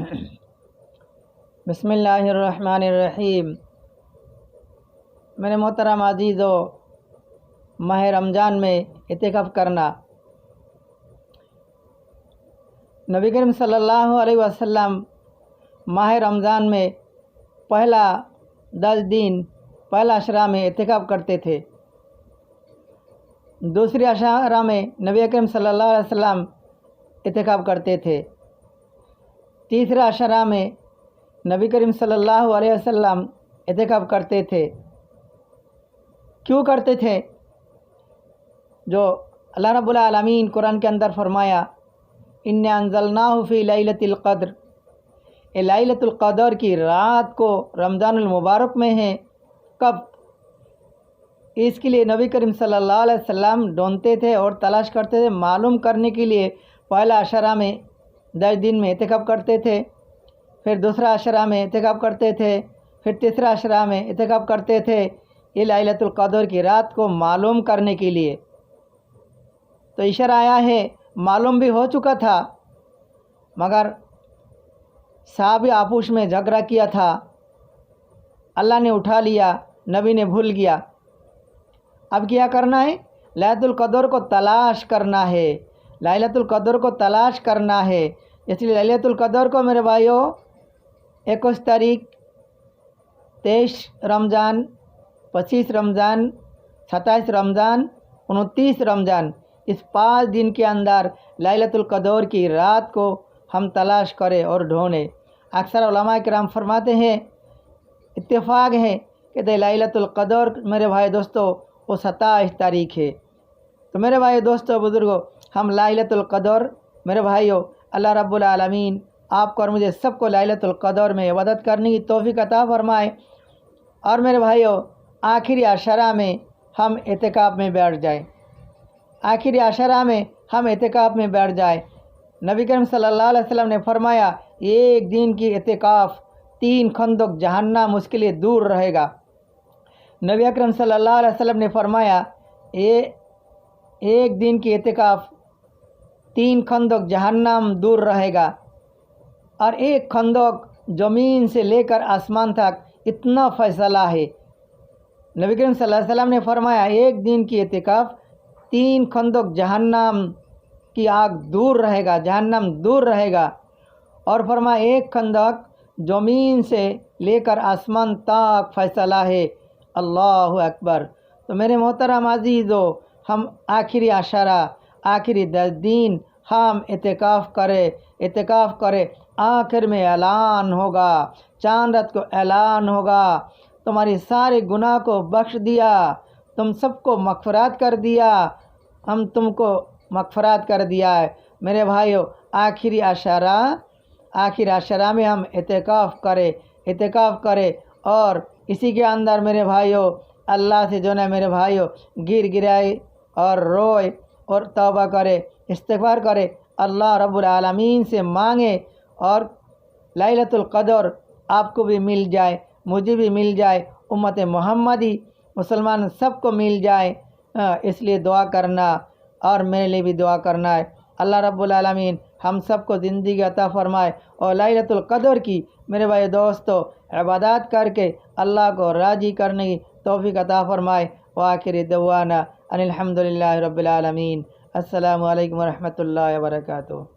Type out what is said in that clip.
بسم اللہ الرحمن الرحیم۔ میرے محترم عزیزو، ماہ رمضان میں اعتکاف کرنا، نبی کریم صلی اللہ علیہ وسلم ماہ رمضان میں پہلا 10 دن پہلا عشرہ میں اعتکاف کرتے تھے، دوسری عشرہ میں نبی کریم صلی اللہ علیہ وسلم اعتکاف کرتے تھے، تیسرا عشرہ میں نبی کریم صلی اللہ علیہ وسلم اعتکاف کرتے تھے۔ کیوں کرتے تھے؟ جو اللہ رب العالمین قرآن کے اندر فرمایا، اِنَّا أَنزَلْنَاهُ فِي لَيْلَةِ الْقَدْرِ، یہ لیلۃ القدر کی رات کو رمضان المبارک میں ہے۔ کب؟ اس کے لیے نبی کریم صلی اللہ علیہ وسلم ڈھونڈتے تھے اور تلاش کرتے تھے، معلوم کرنے کے لیے پہلا عشرہ میں 10 دن میں اعتکاف کرتے تھے، پھر دوسرا عشرہ میں اعتکاف کرتے تھے، پھر تیسرا عشرہ میں اعتکاف کرتے تھے، یہ لیلۃ القدر کی رات کو معلوم کرنے کے لیے۔ تو اشارہ آیا ہے، معلوم بھی ہو چکا تھا، مگر صحابی آپس میں جھگڑا کیا تھا، اللہ نے اٹھا لیا، نبی نے بھول گیا۔ اب کیا کرنا ہے؟ لیلۃ القدر کو تلاش کرنا ہے، لیلۃ القدر کو تلاش کرنا ہے۔ اس لیے لیلۃ القدر کو میرے بھائیوں 21 تاریخ، 23 رمضان، 25 رمضان، 27 رمضان، 29 رمضان، اس 5 دن کے اندر لیلۃ القدر کی رات کو ہم تلاش کریں اور ڈھونڈیں۔ اکثر علماء کرام فرماتے ہیں، اتفاق ہے کہ لیلۃ القدر میرے بھائی دوستو وہ 27 تاریخ ہے۔ تو میرے بھائی دوستو بزرگوں، ہم لیلۃ القدر میرے بھائیوں، اللہ رب العالمین آپ کو اور مجھے سب کو لیلۃ القدر میں عبادت کرنے کی توفیق عطا فرمائے۔ اور میرے بھائیوں، آخری عشرہ میں ہم اعتکاف میں بیٹھ جائیں، آخری عشرہ میں ہم اعتکاف میں بیٹھ جائیں۔ نبی کریم صلی اللہ علیہ وسلم نے فرمایا، ایک دن کی اعتکاف 3 خندق جہنم اس کے لیے دور رہے گا۔ نبی اکرم صلی اللہ علیہ وسلم نے فرمایا، ایک دن کی اعتکاف 3 خندق جہنم دور رہے گا، اور ایک خندق زمین سے لے کر آسمان تک اتنا فیصلہ ہے۔ نبی کریم صلی اللہ علیہ وسلم نے فرمایا، ایک دن کی اعتکاف 3 خندق جہنم کی آگ دور رہے گا، جہنم دور رہے گا، اور فرمایا ایک خندق زمین سے لے کر آسمان تک فیصلہ ہے۔ اللہ اکبر۔ تو میرے محترم عزیزو، ہم آخری عشرہ، آخری 10 دن ہم اعتکاف کرے، آخر میں اعلان ہوگا، چاند رات کو اعلان ہوگا، تمہاری سارے گناہ کو بخش دیا، تم سب کو مغفرات کر دیا، ہم تم کو مغفرات کر دیا ہے۔ میرے بھائیو، آخری عشرہ میں ہم اعتکاف کرے اور اسی کے اندر میرے بھائیو اللہ سے جو ہے میرے بھائیو گرائے اور روئے اور توبہ کرے، استغفار کرے، اللہ رب العالمین سے مانگے، اور لیلۃ القدر آپ کو بھی مل جائے، مجھے بھی مل جائے، امت محمدی مسلمان سب کو مل جائے۔ اس لیے دعا کرنا، اور میرے لیے بھی دعا کرنا ہے، اللہ رب العالمین ہم سب کو زندگی عطا فرمائے، اور لیلۃ القدر کی میرے بھائی دوستو عبادات کر کے اللہ کو راضی کرنے کی توفیق عطا فرمائے۔ وآخر دعوانا ان الحمد للہ رب العالمین۔ السلام علیکم ورحمۃ اللہ وبرکاتہ۔